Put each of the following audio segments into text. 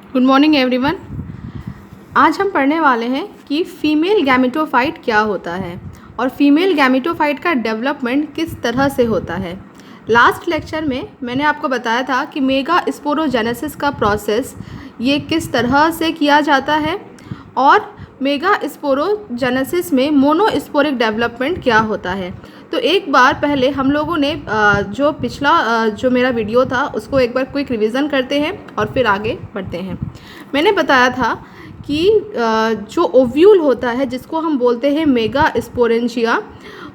Good morning everyone. आज हम पढ़ने वाले हैं कि फीमेल गैमेटोफाइट क्या होता है और फीमेल गैमेटोफाइट का डेवलपमेंट किस तरह से होता है। लास्ट लेक्चर में मैंने आपको बताया था कि मेगा स्पोरोजेनेसिस का प्रोसेस ये किस तरह से किया जाता है और मेगा स्पोरोजेनेसिस में मोनोस्पोरिक डेवलपमेंट क्या होता है। तो एक बार पहले हम लोगों ने जो पिछला जो मेरा वीडियो था उसको एक बार क्विक रिवीजन करते हैं और फिर आगे बढ़ते हैं। मैंने बताया था कि जो ओव्यूल होता है जिसको हम बोलते हैं मेगा स्पोरेंजिया,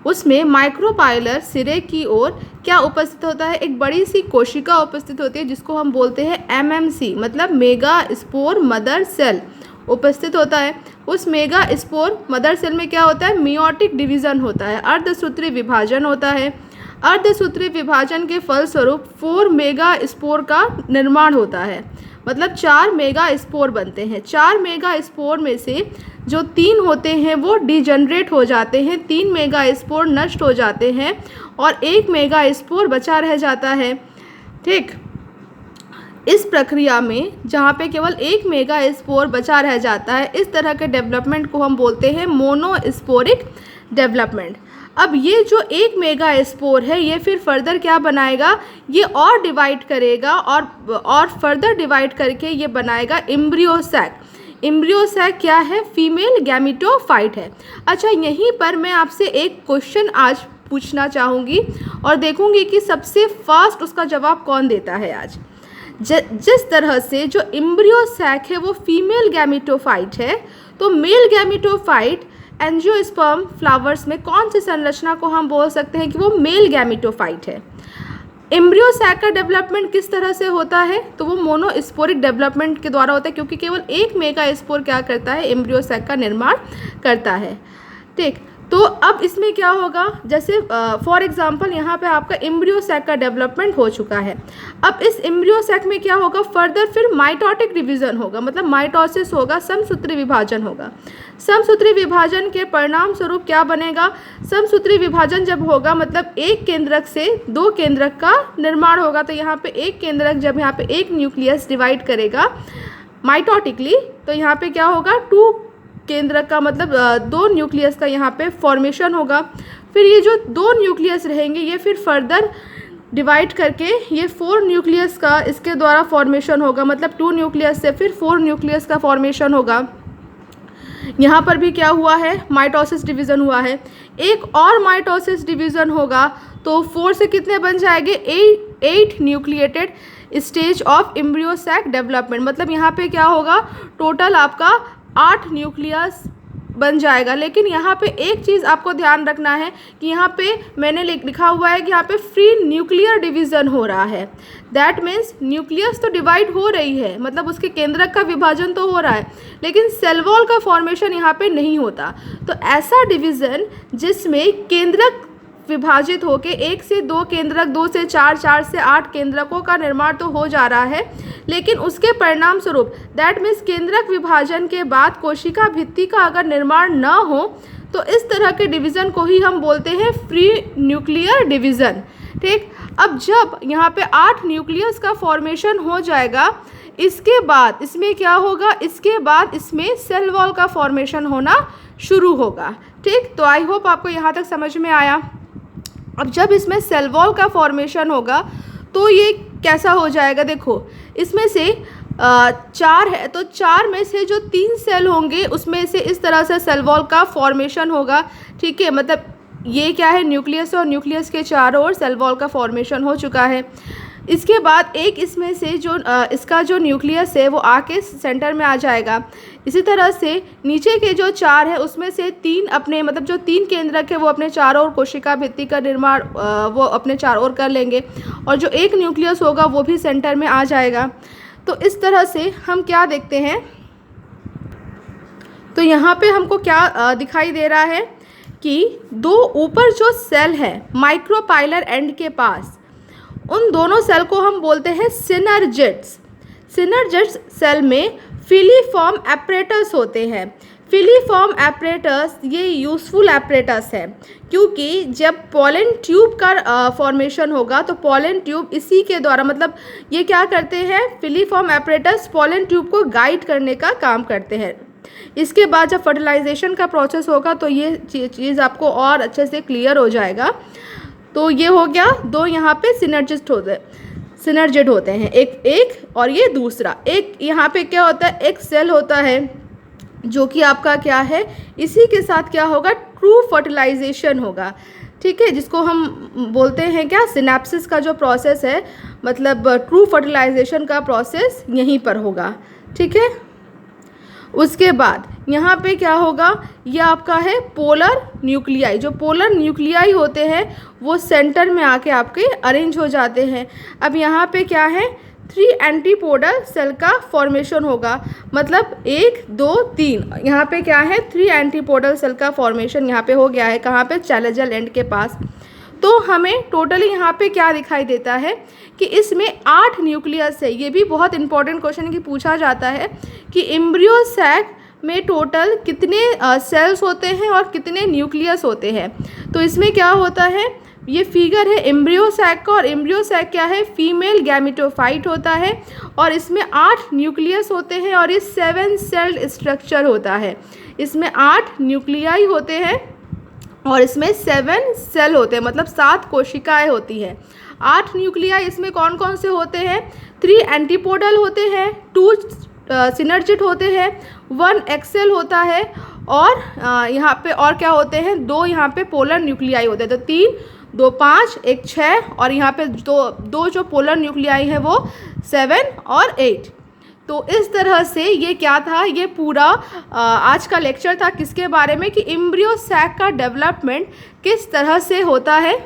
उसमें माइक्रोपाइलर सिरे की ओर क्या उपस्थित होता है, एक बड़ी सी कोशिका उपस्थित होती है जिसको हम बोलते हैं एमएमसी, मतलब मेगा स्पोर मदर सेल उपस्थित होता है। उस मेगा स्पोर मदर सेल में क्या होता है, मियोटिक डिवीज़न होता है, अर्धसूत्री विभाजन होता है। अर्धसूत्री विभाजन के फलस्वरूप 4 मेगा स्पोर का निर्माण होता है, मतलब 4 मेगा स्पोर बनते हैं। 4 मेगा स्पोर में से जो 3 होते हैं वो डिजनरेट हो जाते हैं, 3 मेगा स्पोर नष्ट हो जाते हैं और 1 मेगा स्पोर बचा रह जाता है। ठीक, इस प्रक्रिया में जहाँ पे केवल 1 मेगा स्पोर बचा रह जाता है, इस तरह के डेवलपमेंट को हम बोलते हैं मोनोस्पोरिक डेवलपमेंट। अब ये जो 1 मेगा स्पोर है ये फिर फर्दर क्या बनाएगा, ये और डिवाइड करेगा और फर्दर डिवाइड करके ये बनाएगा एम्ब्रियोसैक। एम्ब्रियोसैक क्या है, फीमेल गैमेटोफाइट है। अच्छा, यहीं पर मैं आपसे एक क्वेश्चन आज पूछना चाहूँगी और देखूँगी कि सबसे फास्ट उसका जवाब कौन देता है आज। जिस तरह से जो एम्ब्रियोसैक है वो फीमेल गैमेटोफाइट है, तो मेल गैमेटोफाइट एंजियोस्पर्म फ्लावर्स में कौन सी संरचना को हम बोल सकते हैं कि वो मेल गैमेटोफाइट है। एम्ब्रियोसैक का डेवलपमेंट किस तरह से होता है, तो वो मोनोस्पोरिक डेवलपमेंट के द्वारा होता है, क्योंकि केवल 1 मेगा स्पोर क्या करता है, एम्ब्रियोसैक का निर्माण करता है। ठीक, तो अब इसमें क्या होगा, जैसे फॉर एग्जांपल यहाँ पे आपका एम्ब्रियोसैक का डेवलपमेंट हो चुका है। अब इस एम्ब्रियोसैक में क्या होगा, फर्दर फिर माइटोटिक डिवीज़न होगा, मतलब माइटोसिस होगा, समसूत्री विभाजन होगा। समसूत्री विभाजन के परिणाम स्वरूप क्या बनेगा, समसूत्री विभाजन जब होगा मतलब एक केंद्रक से 2 केंद्रक का निर्माण होगा। तो यहाँ पे एक केंद्रक जब यहाँ पे एक न्यूक्लियस डिवाइड करेगा माइटोटिकली, तो यहाँ पे क्या होगा, 2 केंद्रक का मतलब 2 न्यूक्लियस का यहाँ पे फॉर्मेशन होगा। फिर ये जो 2 न्यूक्लियस रहेंगे ये फिर फर्दर डिवाइड करके ये 4 न्यूक्लियस का इसके द्वारा फॉर्मेशन होगा, मतलब 2 न्यूक्लियस से फिर 4 न्यूक्लियस का फॉर्मेशन होगा। यहाँ पर भी क्या हुआ है, माइटोसिस डिवीज़न हुआ है। एक और माइटोसिस डिवीज़न होगा तो 4 से कितने बन जाएंगे, 8 nucleated stage of embryo sac development, मतलब यहाँ पे क्या होगा, टोटल आपका 8 न्यूक्लियस बन जाएगा। लेकिन यहाँ पे एक चीज़ आपको ध्यान रखना है कि यहाँ पे मैंने लिखा हुआ है कि यहाँ पे फ्री न्यूक्लियर डिवीज़न हो रहा है। दैट मीन्स न्यूक्लियस तो डिवाइड हो रही है, मतलब उसके केंद्रक का विभाजन तो हो रहा है, लेकिन सेल वॉल का फॉर्मेशन यहाँ पे नहीं होता। तो ऐसा डिवीज़न जिसमें केंद्रक विभाजित होके 1 से 2 केंद्रक, 2 से 4, 4 से 8 केंद्रकों का निर्माण तो हो जा रहा है, लेकिन उसके परिणाम स्वरूप दैट मीन्स केंद्रक विभाजन के बाद कोशिका भित्ति का अगर निर्माण न हो तो इस तरह के डिवीज़न को ही हम बोलते हैं फ्री न्यूक्लियर डिवीज़न। ठीक, अब जब यहाँ पे 8 न्यूक्लियस का फॉर्मेशन हो जाएगा, इसके बाद इसमें क्या होगा, इसके बाद इसमें सेल वॉल का फॉर्मेशन होना शुरू होगा। ठीक, तो आई होप आपको यहाँ तक समझ में आया। अब जब इसमें सेल वॉल का फॉर्मेशन होगा तो ये कैसा हो जाएगा, देखो इसमें से 4 है तो 4 में से जो 3 सेल होंगे उसमें से इस तरह से सेल वॉल का फॉर्मेशन होगा। ठीक है, मतलब ये क्या है, न्यूक्लियस और न्यूक्लियस के चारों ओर सेल वॉल का फॉर्मेशन हो चुका है। इसके बाद एक इसमें से जो इसका जो न्यूक्लियस है वो आके सेंटर में आ जाएगा। इसी तरह से नीचे के जो 4 है उसमें से 3 अपने मतलब जो 3 केंद्रक है वो अपने चारों ओर कोशिका भित्ति का निर्माण वो अपने चारों ओर कर लेंगे और जो एक न्यूक्लियस होगा वो भी सेंटर में आ जाएगा। तो इस तरह से हम क्या देखते हैं, तो यहाँ पे हमको क्या दिखाई दे रहा है कि 2 ऊपर जो सेल है माइक्रोपाइलर एंड के पास, उन दोनों सेल को हम बोलते हैं सिनर्जिड्स। सिनर्जिड्स सेल में फिलीफॉर्म एपरेटस होते हैं। फिलीफॉर्म एपरेटस ये यूज़फुल एपरेटस है, क्योंकि जब पॉलन ट्यूब का फॉर्मेशन होगा तो पॉलन ट्यूब इसी के द्वारा, मतलब ये क्या करते हैं, फिलीफॉर्म एपरेटस पॉलन ट्यूब को गाइड करने का काम करते हैं। इसके बाद जब फर्टिलाइजेशन का प्रोसेस होगा तो ये चीज़ आपको और अच्छे से क्लियर हो जाएगा। तो ये हो गया, दो यहाँ पे सिनर्जिस्ट होते हैं, एक और ये दूसरा। एक यहाँ पे क्या होता है, एक सेल होता है जो कि आपका क्या है, इसी के साथ क्या होगा, ट्रू फर्टिलाइजेशन होगा, ठीक है, जिसको हम बोलते हैं क्या, सिनेप्सिस का जो प्रोसेस है, मतलब ट्रू फर्टिलाइजेशन का प्रोसेस यहीं पर होगा, ठीक है। उसके बाद यहाँ पे क्या होगा, ये आपका है पोलर न्यूक्लियाई। जो पोलर न्यूक्लियाई होते हैं वो सेंटर में आके आपके अरेंज हो जाते हैं। अब यहाँ पे क्या है, 3 एंटीपोडल सेल का फॉर्मेशन होगा, मतलब 1 2 3, यहाँ पे क्या है, 3 एंटीपोडल सेल का फॉर्मेशन यहाँ पे हो गया है, कहाँ पे, चैलेंजल एंड के पास। तो हमें टोटली यहाँ पे क्या दिखाई देता है कि इसमें 8 न्यूक्लियस है। ये भी बहुत इंपॉर्टेंट क्वेश्चन है कि पूछा जाता है कि एम्ब्रियो सैक में टोटल कितने सेल्स होते हैं और कितने न्यूक्लियस होते हैं। तो इसमें क्या होता है, ये फिगर है एम्ब्रियो सैक का, और एम्ब्रियो सैक क्या है, फीमेल गैमेटोफाइट होता है, और इसमें 8 न्यूक्लियस होते हैं और ये 7 सेल्ड स्ट्रक्चर होता है। इसमें 8 न्यूक्लियाई होते हैं और इसमें 7 सेल होते हैं, मतलब 7 कोशिकाएं होती हैं। 8 न्यूक्लियाई इसमें कौन कौन से होते हैं, 3 एंटीपोडल होते हैं, 2 सिनर्जिड होते हैं, 1 एक्सेल होता है, और यहाँ पे और क्या होते हैं, 2 यहाँ पे पोलर न्यूक्लियाई होते हैं। तो 3 2 5 1 6, और यहाँ पे दो जो पोलर न्यूक्लियाई हैं वो 7 और 8। तो इस तरह से ये क्या था, ये पूरा आज का लेक्चर था किसके बारे में, कि एम्ब्रियो सैक का डेवलपमेंट किस तरह से होता है।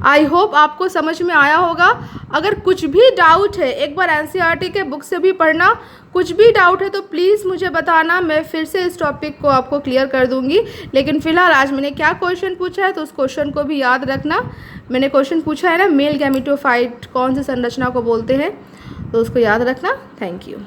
आई होप आपको समझ में आया होगा। अगर कुछ भी डाउट है, एक बार एनसीईआरटी के बुक से भी पढ़ना, कुछ भी डाउट है तो प्लीज़ मुझे बताना, मैं फिर से इस टॉपिक को आपको क्लियर कर दूंगी। लेकिन फ़िलहाल आज मैंने क्या क्वेश्चन पूछा है तो उस क्वेश्चन को भी याद रखना। मैंने क्वेश्चन पूछा है ना, मेल गैमेटोफाइट कौन सी संरचना को बोलते हैं, तो उसको याद रखना। Thank you.